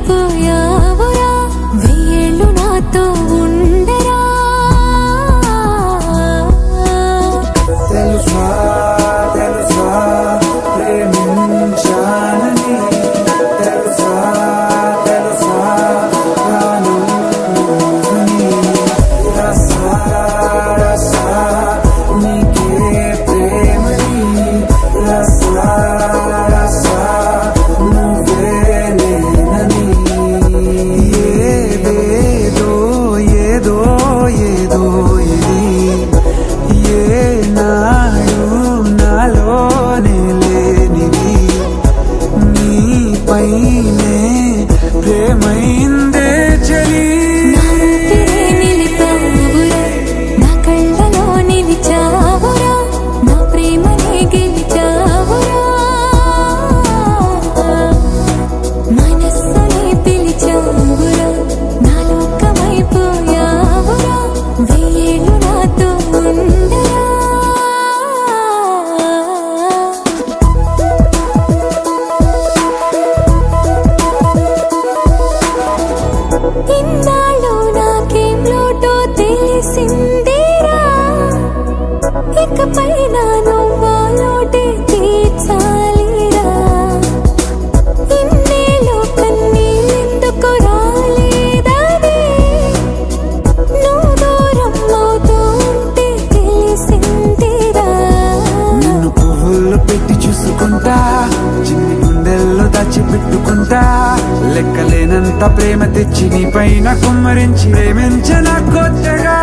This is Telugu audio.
లోకమైపోయావురా వెయ్యేళ్ళు నాతో ఉండరా తెలుసా తెలుసా ప్రేమించానని తెలుసా తెలుసా ప్రాణం నువ్వని రసా రసా నీకే ప్రేమని రసా రసా నువ్వే నేనని ఏదేదో ఏదో ఏదో ఇది ఏనాడు నాలోనే లేనిది నీపైనే ప్రేమైందే చలి నిలిపావురా నా కళ్ళలో నిలిచావురా నా ప్రేమనే గెలిచావురా మనస్సునే పిలిచావురా నా లోకమైపోయావురా వెయ్యేళ్ళు నాతో ఉండరా ఇన్నాళ్ళు నాకేం లోటో తెలిసిందేరా ఇకపై నా నువ్వా లోటే తీర్చాలిరా ఇన్నేళ్ళు కన్నీళ్ళెందుకు రాలేదని నువ్వు దూరం అవుతూ ఉంటే తెలిసిందిరా నిన్ను పువ్వుల్లో పెట్టి చూసుకుంటా చిన్ని గుండెల్లో దాచిపెట్టుకుంటా లెక్కలేనంత ప్రేమ తెచ్చి నీ పైన కుమ్మరించి ప్రేమించన కొత్తగా